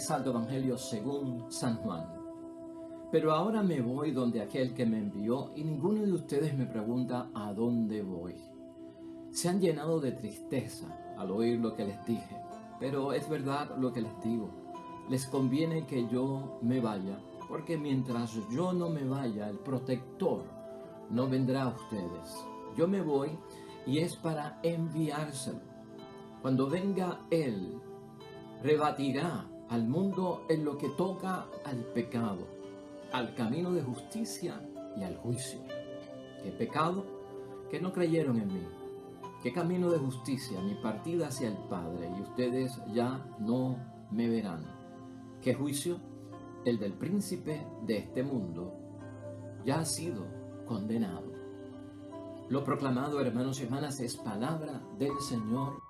El Santo Evangelio según San Juan. Pero ahora me voy donde aquel que me envió y ninguno de ustedes me pregunta a dónde voy. Se han llenado de tristeza al oír lo que les dije, pero es verdad lo que les digo. Les conviene que yo me vaya, porque mientras yo no me vaya, el protector no vendrá a ustedes. Yo me voy y es para enviárselo. Cuando venga Él, rebatirá al mundo en lo que toca al pecado, al camino de justicia y al juicio. ¿Qué pecado? Que no creyeron en mí. ¿Qué camino de justicia? Mi partida hacia el Padre, y ustedes ya no me verán. ¿Qué juicio? El del príncipe de este mundo ya ha sido condenado. Lo proclamado, hermanos y hermanas, es palabra del Señor.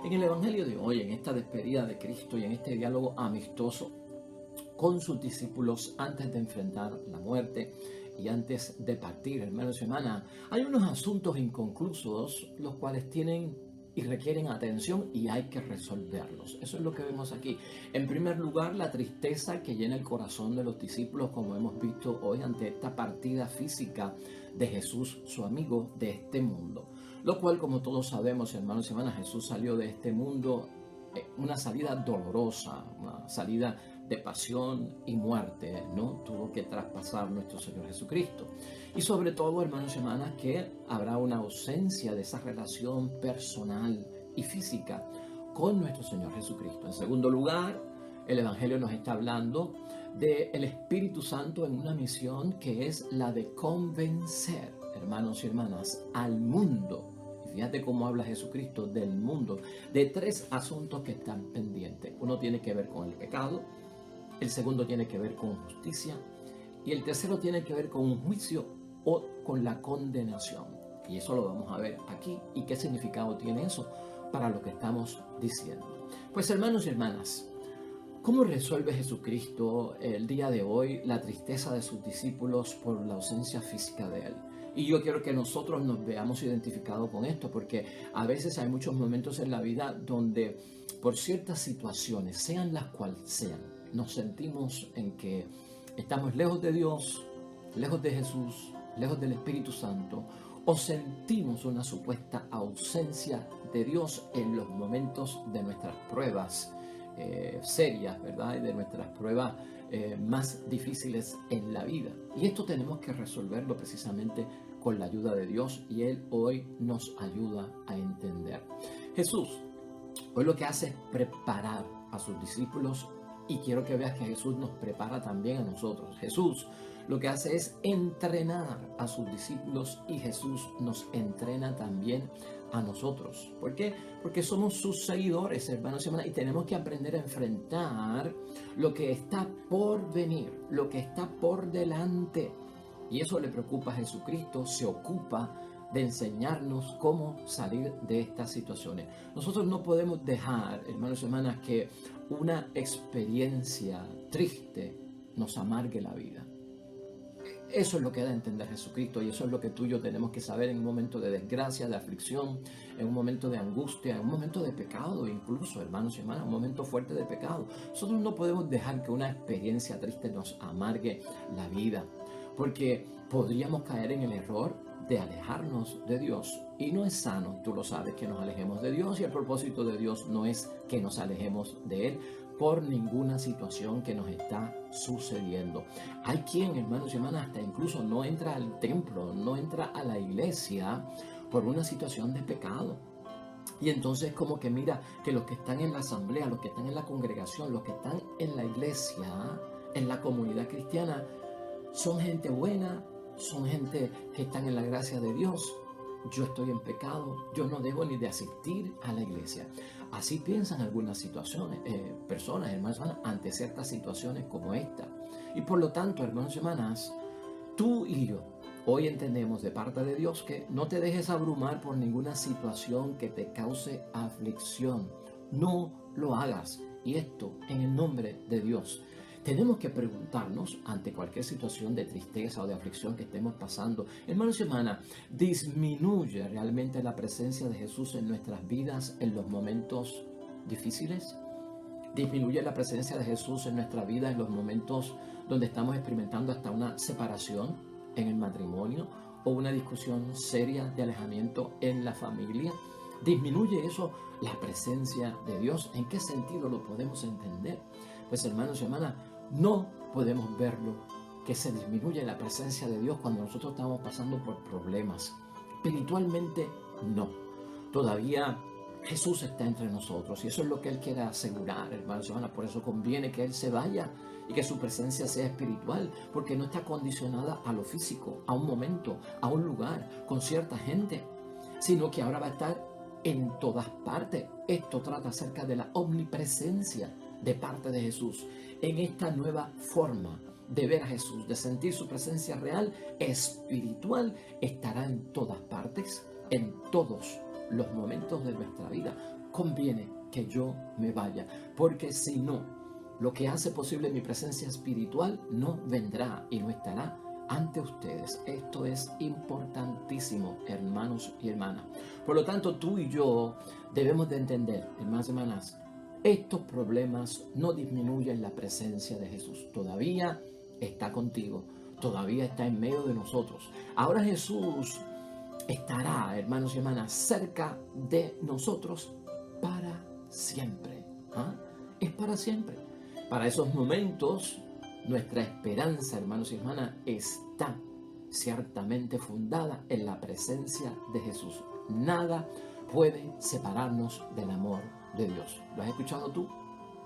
En el Evangelio de hoy, en esta despedida de Cristo y en este diálogo amistoso con sus discípulos antes de enfrentar la muerte y antes de partir, hermanos y hermanas, hay unos asuntos inconclusos los cuales tienen y requieren atención y hay que resolverlos. Eso es lo que vemos aquí. En primer lugar, la tristeza que llena el corazón de los discípulos, como hemos visto hoy ante esta partida física de Jesús, su amigo de este mundo. Lo cual, como todos sabemos, hermanos y hermanas, Jesús salió de este mundo una salida dolorosa, una salida de pasión y muerte, ¿no? Tuvo que traspasar nuestro Señor Jesucristo. Y sobre todo, hermanos y hermanas, que habrá una ausencia de esa relación personal y física con nuestro Señor Jesucristo. En segundo lugar, el Evangelio nos está hablando del Espíritu Santo en una misión que es la de convencer, hermanos y hermanas, al mundo. Fíjate cómo habla Jesucristo del mundo, de tres asuntos que están pendientes. Uno tiene que ver con el pecado, el segundo tiene que ver con justicia y el tercero tiene que ver con un juicio o con la condenación. Y eso lo vamos a ver aquí. ¿Y qué significado tiene eso para lo que estamos diciendo? Pues hermanos y hermanas, ¿cómo resuelve Jesucristo el día de hoy la tristeza de sus discípulos por la ausencia física de Él? Y yo quiero que nosotros nos veamos identificados con esto, porque a veces hay muchos momentos en la vida donde por ciertas situaciones, sean las cuales sean, nos sentimos en que estamos lejos de Dios, lejos de Jesús, lejos del Espíritu Santo, o sentimos una supuesta ausencia de Dios en los momentos de nuestras pruebas serias, ¿verdad? Y de nuestras pruebas más difíciles en la vida. Y esto tenemos que resolverlo precisamente con la ayuda de Dios, y Él hoy nos ayuda a entender. Jesús hoy lo que hace es preparar a sus discípulos, y quiero que veas que Jesús nos prepara también a nosotros. Jesús lo que hace es entrenar a sus discípulos, y Jesús nos entrena también a nosotros. ¿Por qué? Porque somos sus seguidores, hermanos y hermanas, y tenemos que aprender a enfrentar lo que está por venir, lo que está por delante. Y eso le preocupa a Jesucristo, se ocupa de enseñarnos cómo salir de estas situaciones. Nosotros no podemos dejar, hermanos y hermanas, que una experiencia triste nos amargue la vida. Eso es lo que da a entender Jesucristo, y eso es lo que tú y yo tenemos que saber en un momento de desgracia, de aflicción, en un momento de angustia, en un momento de pecado, incluso, hermanos y hermanas, un momento fuerte de pecado. Nosotros no podemos dejar que una experiencia triste nos amargue la vida, porque podríamos caer en el error de alejarnos de Dios, y no es sano, tú lo sabes, que nos alejemos de Dios, y el propósito de Dios no es que nos alejemos de Él por ninguna situación que nos está sucediendo. Hay quien, hermanos y hermanas, hasta incluso no entra al templo, no entra a la iglesia por una situación de pecado. Y entonces como que mira que los que están en la asamblea, los que están en la congregación, los que están en la iglesia, en la comunidad cristiana, son gente buena, son gente que están en la gracia de Dios. Yo estoy en pecado, yo no debo ni de asistir a la iglesia. Así piensan algunas situaciones, personas, hermanos y hermanas, ante ciertas situaciones como esta. Y por lo tanto, hermanos y hermanas, tú y yo hoy entendemos de parte de Dios que no te dejes abrumar por ninguna situación que te cause aflicción. No lo hagas. Y esto en el nombre de Dios. Tenemos que preguntarnos ante cualquier situación de tristeza o de aflicción que estemos pasando, hermanos y hermanas, ¿disminuye realmente la presencia de Jesús en nuestras vidas en los momentos difíciles? ¿Disminuye la presencia de Jesús en nuestra vida en los momentos donde estamos experimentando hasta una separación en el matrimonio o una discusión seria de alejamiento en la familia? ¿Disminuye eso la presencia de Dios? ¿En qué sentido lo podemos entender? Pues hermanos y hermanas, no podemos verlo, que se disminuye la presencia de Dios cuando nosotros estamos pasando por problemas. Espiritualmente, no. Todavía Jesús está entre nosotros y eso es lo que Él quiere asegurar, hermanos y hermanas. Por eso conviene que Él se vaya y que su presencia sea espiritual, porque no está condicionada a lo físico, a un momento, a un lugar, con cierta gente, sino que ahora va a estar en todas partes. Esto trata acerca de la omnipresencia de parte de Jesús. En esta nueva forma de ver a Jesús, de sentir su presencia real, espiritual, estará en todas partes, en todos los momentos de nuestra vida. Conviene que yo me vaya, porque si no, lo que hace posible mi presencia espiritual no vendrá y no estará ante ustedes. Esto es importantísimo, hermanos y hermanas. Por lo tanto, tú y yo debemos de entender, hermanos y hermanas, estos problemas no disminuyen la presencia de Jesús. Todavía está contigo, todavía está en medio de nosotros. Ahora Jesús estará, hermanos y hermanas, cerca de nosotros para siempre. ¿Ah? Es para siempre. Para esos momentos, nuestra esperanza, hermanos y hermanas, está ciertamente fundada en la presencia de Jesús. Nada puede separarnos del amor de Dios. ¿Lo has escuchado tú?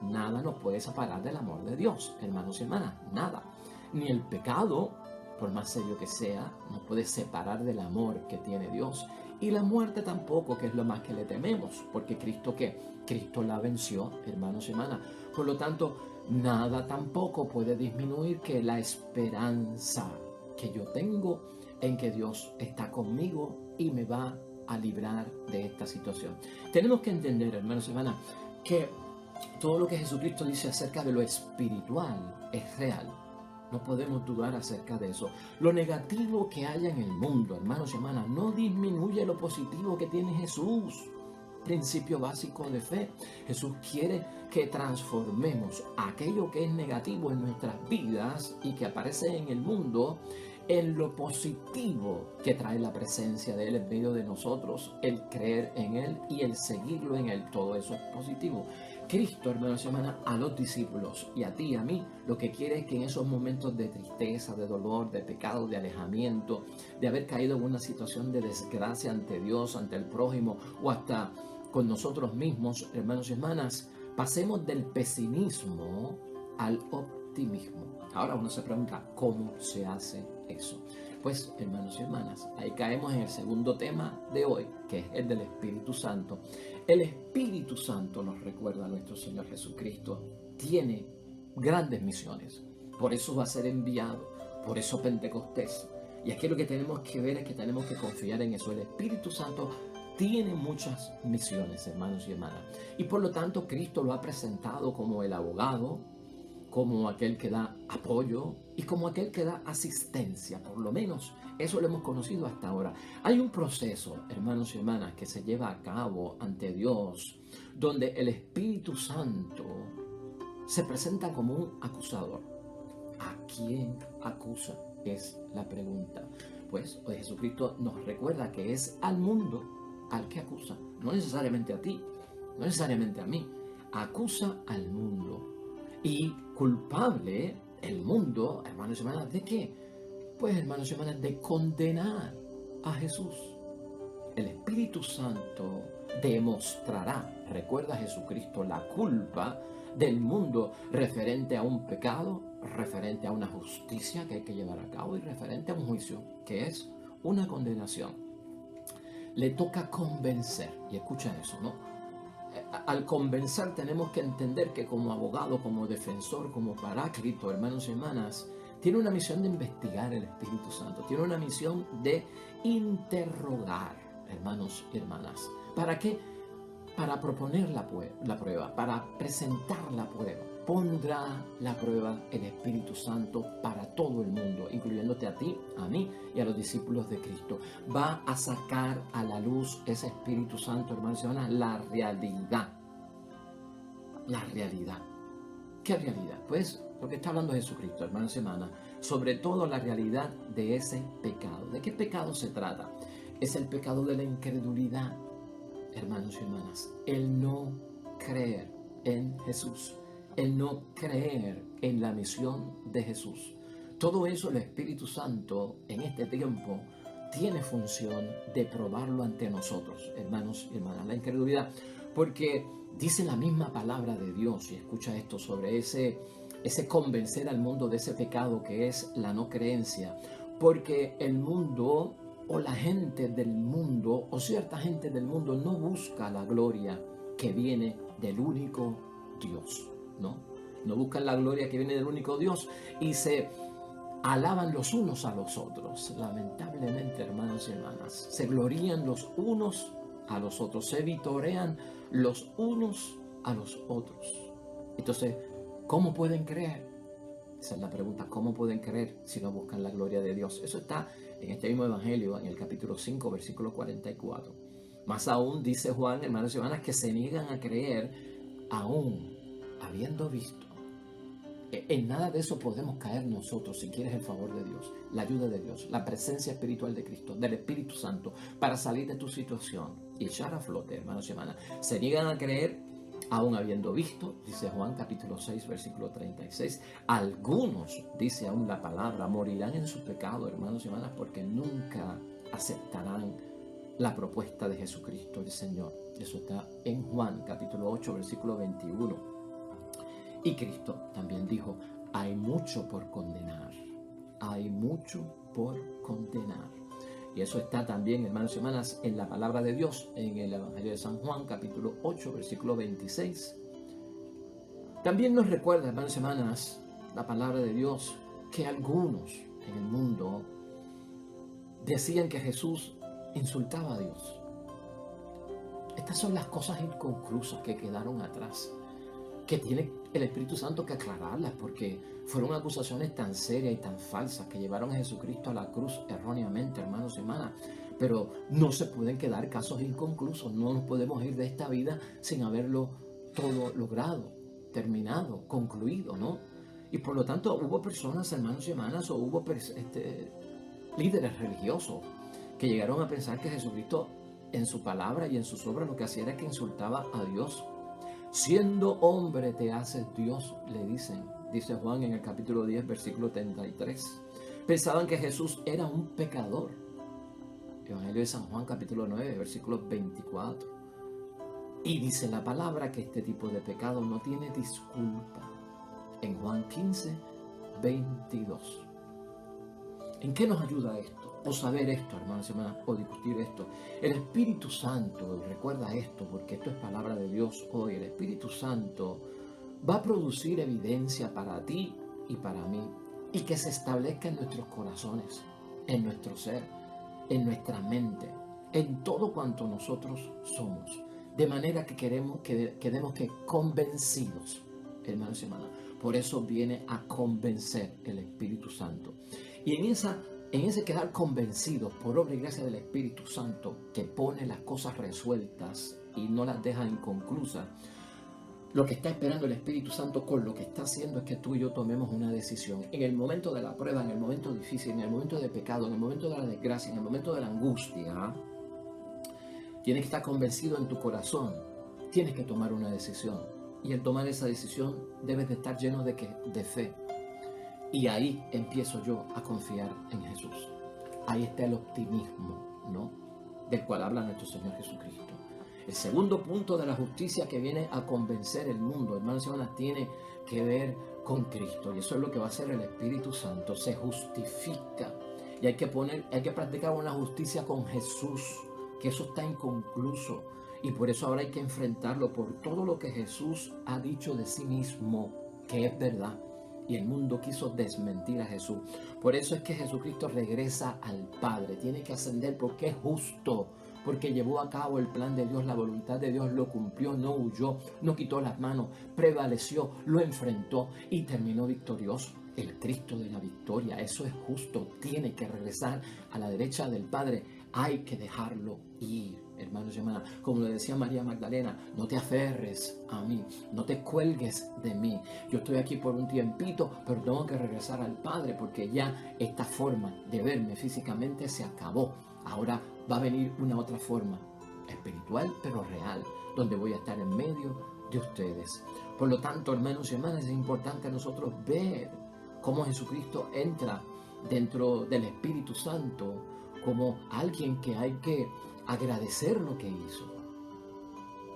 Nada nos puede separar del amor de Dios, hermanos y hermanas. Nada. Ni el pecado, por más serio que sea, nos puede separar del amor que tiene Dios. Y la muerte tampoco, que es lo más que le tememos. Porque Cristo, ¿qué? Cristo la venció, hermanos y hermanas. Por lo tanto, nada tampoco puede disminuir que la esperanza que yo tengo en que Dios está conmigo y me va a librar de esta situación. Tenemos que entender, hermanos y hermanas, que todo lo que Jesucristo dice acerca de lo espiritual es real. No podemos dudar acerca de eso. Lo negativo que haya en el mundo, hermanos y hermanas, no disminuye lo positivo que tiene Jesús. Principio básico de fe. Jesús quiere que transformemos aquello que es negativo en nuestras vidas y que aparece en el mundo en lo positivo que trae la presencia de Él en medio de nosotros, el creer en Él y el seguirlo en Él. Todo eso es positivo. Cristo, hermanos y hermanas, a los discípulos y a ti y a mí, lo que quiere es que en esos momentos de tristeza, de dolor, de pecado, de alejamiento, de haber caído en una situación de desgracia ante Dios, ante el prójimo o hasta con nosotros mismos, hermanos y hermanas, pasemos del pesimismo al optimismo. Ahora uno se pregunta, ¿cómo se hace eso? Pues, hermanos y hermanas, ahí caemos en el segundo tema de hoy, que es el del Espíritu Santo. El Espíritu Santo, nos recuerda a nuestro Señor Jesucristo, tiene grandes misiones. Por eso va a ser enviado, por eso Pentecostés. Y aquí lo que tenemos que ver es que tenemos que confiar en eso. El Espíritu Santo tiene muchas misiones, hermanos y hermanas. Y por lo tanto, Cristo lo ha presentado como el abogado, como aquel que da apoyo y como aquel que da asistencia. Por lo menos eso lo hemos conocido hasta ahora. Hay un proceso, hermanos y hermanas, que se lleva a cabo ante Dios, donde el Espíritu Santo se presenta como un acusador. ¿A quién acusa? Es la pregunta. Pues hoy Jesucristo nos recuerda que es al mundo al que acusa. No necesariamente a ti, no necesariamente a mí. Acusa al mundo. Y culpable el mundo, hermanos y hermanas, ¿de qué? Pues, hermanos y hermanas, de condenar a Jesús. El Espíritu Santo demostrará, recuerda Jesucristo, la culpa del mundo referente a un pecado, referente a una justicia que hay que llevar a cabo y referente a un juicio, que es una condenación. Le toca convencer, y escucha eso, ¿no? Al convencer tenemos que entender que como abogado, como defensor, como paráclito, hermanos y hermanas, tiene una misión de investigar el Espíritu Santo, tiene una misión de interrogar, hermanos y hermanas. ¿Para qué? para proponer la prueba, para presentar la prueba. Pondrá la prueba el Espíritu Santo para todo el mundo, incluyéndote a ti, a mí y a los discípulos de Cristo. Va a sacar a la luz ese Espíritu Santo, hermanos y hermanas, la realidad. La realidad. ¿Qué realidad? Pues lo que está hablando Jesucristo, hermanos y hermanas, sobre todo la realidad de ese pecado. ¿De qué pecado se trata? Es el pecado de la incredulidad, hermanos y hermanas. El no creer en Jesús. El no creer en la misión de Jesús. Todo eso el Espíritu Santo en este tiempo tiene función de probarlo ante nosotros, hermanos y hermanas. La incredulidad, porque dice la misma palabra de Dios, y escucha esto sobre ese convencer al mundo de ese pecado que es la no creencia, porque el mundo o la gente del mundo o cierta gente del mundo no busca la gloria que viene del único Dios, no buscan la gloria que viene del único Dios y se alaban los unos a los otros. Lamentablemente, hermanos y hermanas, se glorían los unos a los otros, se vitorean los unos a los otros. Entonces, ¿cómo pueden creer? Esa es la pregunta, ¿cómo pueden creer si no buscan la gloria de Dios? Eso está en este mismo Evangelio, en el capítulo 5, versículo 44. Más aún dice Juan, hermanos y hermanas, que se niegan a creer aún habiendo visto. En nada de eso podemos caer nosotros si quieres el favor de Dios, la ayuda de Dios, la presencia espiritual de Cristo, del Espíritu Santo, para salir de tu situación y echar a flote, hermanos y hermanas. Se niegan a creer aún habiendo visto, dice Juan capítulo 6, versículo 36. Algunos, dice aún la palabra, morirán en su pecado, hermanos y hermanas, porque nunca aceptarán la propuesta de Jesucristo el Señor. Eso está en Juan capítulo 8, versículo 21. Y Cristo también dijo, hay mucho por condenar, hay mucho por condenar. Y eso está también, hermanos y hermanas, en la palabra de Dios, en el Evangelio de San Juan, capítulo 8, versículo 26. También nos recuerda, hermanos y hermanas, la palabra de Dios, que algunos en el mundo decían que Jesús insultaba a Dios. Estas son las cosas inconclusas que quedaron atrás, que tiene el Espíritu Santo que aclararlas, porque fueron acusaciones tan serias y tan falsas que llevaron a Jesucristo a la cruz erróneamente, hermanos y hermanas. Pero no se pueden quedar casos inconclusos, no nos podemos ir de esta vida sin haberlo todo logrado, terminado, concluido, ¿no? Y por lo tanto hubo personas, hermanos y hermanas, o hubo líderes religiosos que llegaron a pensar que Jesucristo en su palabra y en sus obras lo que hacía era que insultaba a Dios. Siendo hombre te haces Dios, le dicen, dice Juan en el capítulo 10, versículo 33. Pensaban que Jesús era un pecador. Evangelio de San Juan, capítulo 9, versículo 24. Y dice la palabra que este tipo de pecado no tiene disculpa. En Juan 15, 22. ¿En qué nos ayuda esto? O saber esto, hermanos y hermanas, o discutir esto. El Espíritu Santo, recuerda esto, porque esto es palabra de Dios hoy. El Espíritu Santo va a producir evidencia para ti y para mí, y que se establezca en nuestros corazones, en nuestro ser, en nuestra mente, en todo cuanto nosotros somos. De manera que quedemos que convencidos, hermanos y hermanas. Por eso viene a convencer el Espíritu Santo. Y en ese quedar convencidos por obra y gracia del Espíritu Santo, que pone las cosas resueltas y no las deja inconclusas, lo que está esperando el Espíritu Santo con lo que está haciendo es que tú y yo tomemos una decisión. En el momento de la prueba, en el momento difícil, en el momento de pecado, en el momento de la desgracia, en el momento de la angustia, tienes que estar convencido en tu corazón. Tienes que tomar una decisión. Y al tomar esa decisión debes de estar lleno de fe. Y ahí empiezo yo a confiar en Jesús. Ahí está el optimismo, ¿no? Del cual habla nuestro Señor Jesucristo. El segundo punto de la justicia que viene a convencer el mundo, hermanos y hermanas, tiene que ver con Cristo. Y eso es lo que va a hacer el Espíritu Santo. Se justifica. Y hay que practicar una justicia con Jesús, que eso está inconcluso. Y por eso ahora hay que enfrentarlo por todo lo que Jesús ha dicho de sí mismo, que es verdad. Y el mundo quiso desmentir a Jesús. Por eso es que Jesucristo regresa al Padre. Tiene que ascender porque es justo. porque llevó a cabo el plan de Dios, la voluntad de Dios, lo cumplió, no huyó, no quitó las manos, prevaleció, lo enfrentó y terminó victorioso. El Cristo de la victoria, eso es justo, tiene que regresar a la derecha del Padre, hay que dejarlo ir. Hermanos y hermanas, como le decía María Magdalena, no te aferres a mí, no te cuelgues de mí. Yo estoy aquí por un tiempito, pero tengo que regresar al Padre porque ya esta forma de verme físicamente se acabó. Ahora va a venir una otra forma, espiritual pero real, donde voy a estar en medio de ustedes. Por lo tanto, hermanos y hermanas, es importante a nosotros ver cómo Jesucristo entra dentro del Espíritu Santo como alguien que hay que agradecer lo que hizo.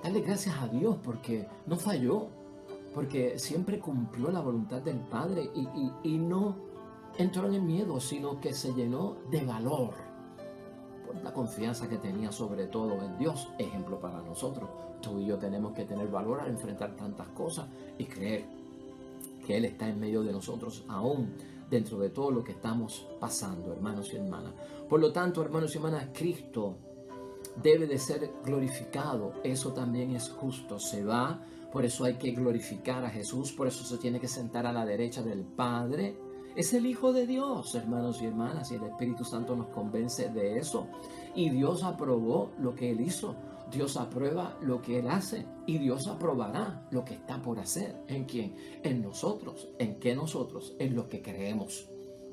Darle gracias a Dios porque no falló, porque siempre cumplió la voluntad del Padre y no entró en el miedo, sino que se llenó de valor por la confianza que tenía sobre todo en Dios. Ejemplo para nosotros. Tú y yo tenemos que tener valor al enfrentar tantas cosas y creer que Él está en medio de nosotros aún dentro de todo lo que estamos pasando, hermanos y hermanas. Por lo tanto, hermanos y hermanas, Cristo debe de ser glorificado. Eso también es justo. Se va, por eso hay que glorificar a Jesús, por eso se tiene que sentar a la derecha del Padre. Es el Hijo de Dios, hermanos y hermanas, y el Espíritu Santo nos convence de eso. Y Dios aprobó lo que Él hizo. Dios aprueba lo que Él hace y Dios aprobará lo que está por hacer. ¿En quién? En nosotros. ¿En qué nosotros? En lo que creemos.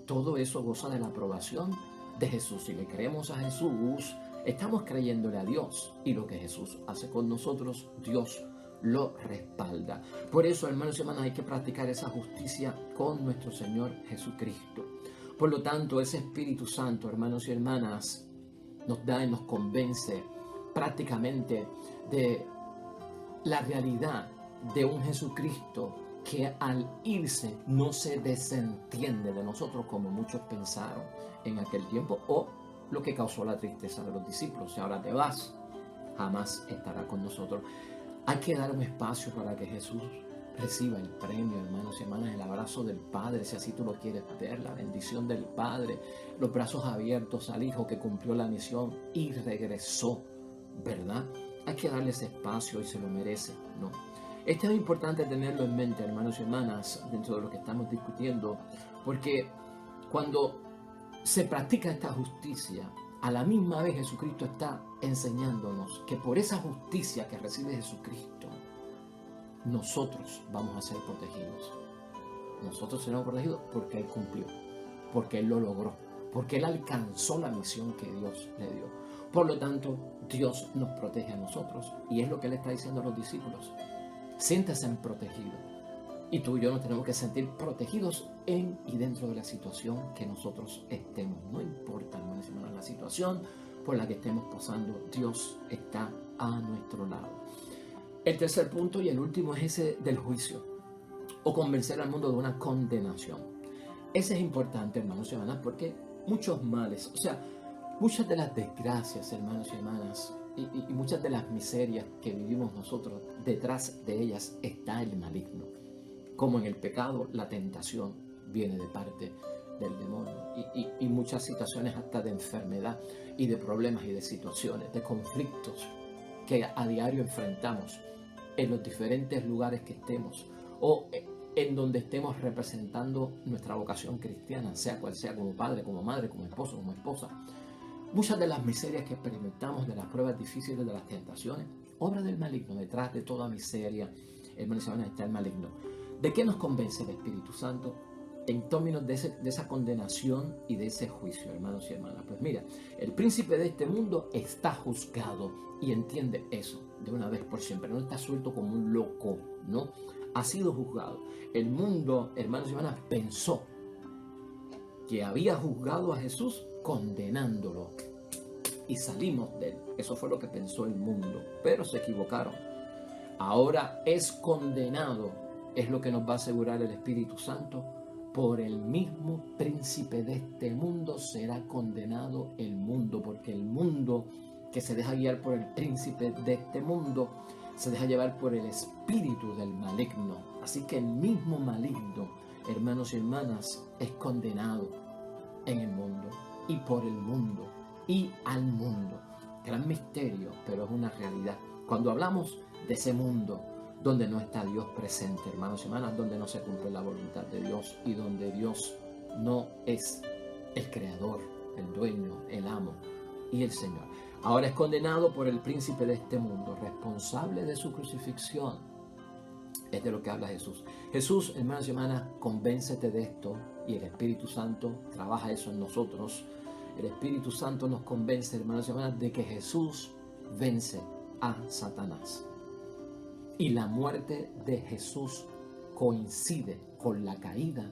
Todo eso goza de la aprobación de Jesús. Si le creemos a Jesús, estamos creyéndole a Dios y lo que Jesús hace con nosotros, Dios lo respalda. Por eso, hermanos y hermanas, hay que practicar esa justicia con nuestro Señor Jesucristo. Por lo tanto, ese Espíritu Santo, hermanos y hermanas, nos da y nos convence prácticamente de la realidad de un Jesucristo que al irse no se desentiende de nosotros como muchos pensaron en aquel tiempo, o lo que causó la tristeza de los discípulos. Si ahora te vas, jamás estará con nosotros. Hay que dar un espacio para que Jesús reciba el premio, hermanos y hermanas, el abrazo del Padre, si así tú lo quieres ver, la bendición del Padre, los brazos abiertos al Hijo que cumplió la misión y regresó, ¿verdad? Hay que darle ese espacio y se lo merece, ¿no? Esto es importante tenerlo en mente, hermanos y hermanas, dentro de lo que estamos discutiendo, porque cuando se practica esta justicia, a la misma vez Jesucristo está enseñándonos que por esa justicia que recibe Jesucristo, nosotros vamos a ser protegidos. Nosotros seremos protegidos porque Él cumplió, porque Él lo logró, porque Él alcanzó la misión que Dios le dio. Por lo tanto, Dios nos protege a nosotros y es lo que Él está diciendo a los discípulos. Siéntanse protegidos. Y tú y yo nos tenemos que sentir protegidos en y dentro de la situación que nosotros estemos. No importa, hermanos y hermanas, la situación por la que estemos pasando, Dios está a nuestro lado. El tercer punto y el último es ese del juicio, o convencer al mundo de una condenación. Ese es importante, hermanos y hermanas, porque muchos males, o sea, muchas de las desgracias, hermanos y hermanas, y muchas de las miserias que vivimos nosotros, detrás de ellas está el maligno. Como en el pecado, la tentación viene de parte del demonio y muchas situaciones hasta de enfermedad y de problemas y de situaciones, de conflictos que a diario enfrentamos en los diferentes lugares que estemos o en donde estemos representando nuestra vocación cristiana, sea cual sea, como padre, como madre, como esposo, como esposa. Muchas de las miserias que experimentamos, de las pruebas difíciles, de las tentaciones, obra del maligno. Detrás de toda miseria, hermanos y hermanas, está el maligno. ¿De qué nos convence el Espíritu Santo en términos de esa condenación y de ese juicio, hermanos y hermanas? Pues mira, el príncipe de este mundo está juzgado y entiende eso de una vez por siempre. No está suelto como un loco, ¿no? Ha sido juzgado. El mundo, hermanos y hermanas, pensó que había juzgado a Jesús condenándolo y salimos de él. Eso fue lo que pensó el mundo, pero se equivocaron. Ahora es condenado, es lo que nos va a asegurar el Espíritu Santo. Por el mismo príncipe de este mundo será condenado el mundo, porque el mundo que se deja guiar por el príncipe de este mundo se deja llevar por el espíritu del maligno. Así que el mismo maligno, hermanos y hermanas, es condenado en el mundo y por el mundo y al mundo. gran misterio, pero es una realidad. Cuando hablamos de ese mundo donde no está Dios presente, hermanos y hermanas, donde no se cumple la voluntad de Dios y donde Dios no es el creador, el dueño, el amo y el Señor. Ahora es condenado por el príncipe de este mundo, responsable de su crucifixión. Es de lo que habla Jesús. Jesús, hermanos y hermanas, convéncete de esto y el Espíritu Santo trabaja eso en nosotros. El Espíritu Santo nos convence, hermanos y hermanas, de que Jesús vence a Satanás. Y la muerte de Jesús coincide con la caída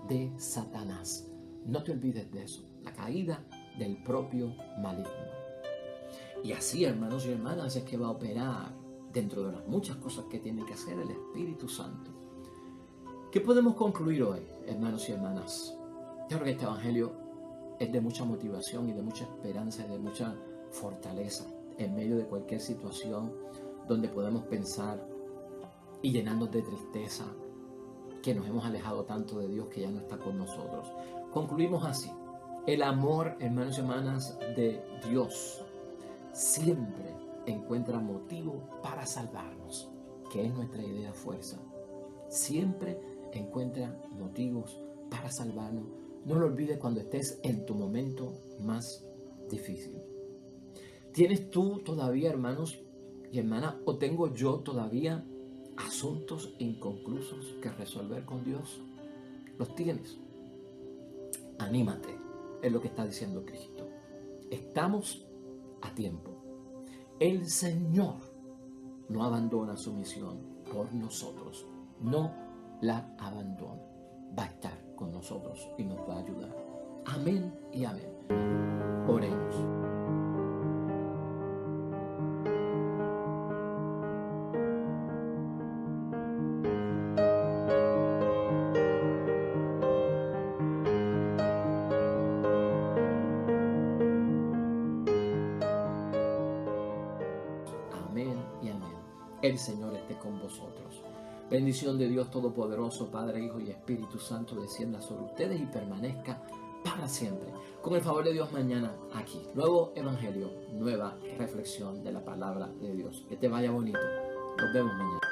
de Satanás. No te olvides de eso, la caída del propio maligno. Y así, hermanos y hermanas, es que va a operar dentro de las muchas cosas que tiene que hacer el Espíritu Santo. ¿Qué podemos concluir hoy, hermanos y hermanas? Yo creo que este evangelio es de mucha motivación y de mucha esperanza y de mucha fortaleza en medio de cualquier situación donde podemos pensar y llenarnos de tristeza que nos hemos alejado tanto de Dios que ya no está con nosotros. Concluimos así. El amor, hermanos y hermanas, de Dios siempre encuentra motivo para salvarnos, que es nuestra idea fuerza. Siempre encuentra motivos para salvarnos. No lo olvides cuando estés en tu momento más difícil. ¿Tienes tú todavía, hermanos y hermanas, o tengo yo todavía asuntos inconclusos que resolver con Dios? ¿Los tienes? Anímate, es lo que está diciendo Cristo. Estamos a tiempo. El Señor no abandona su misión por nosotros. No la abandona. Va a estar con nosotros y nos va a ayudar. Amén y amén. Oremos. Amén y amén. El Señor esté con vosotros. Bendición de Dios Todopoderoso, Padre, Hijo y Espíritu Santo, descienda sobre ustedes y permanezca para siempre. Con el favor de Dios, mañana aquí. Nuevo Evangelio, nueva reflexión de la palabra de Dios. Que te vaya bonito. Nos vemos mañana.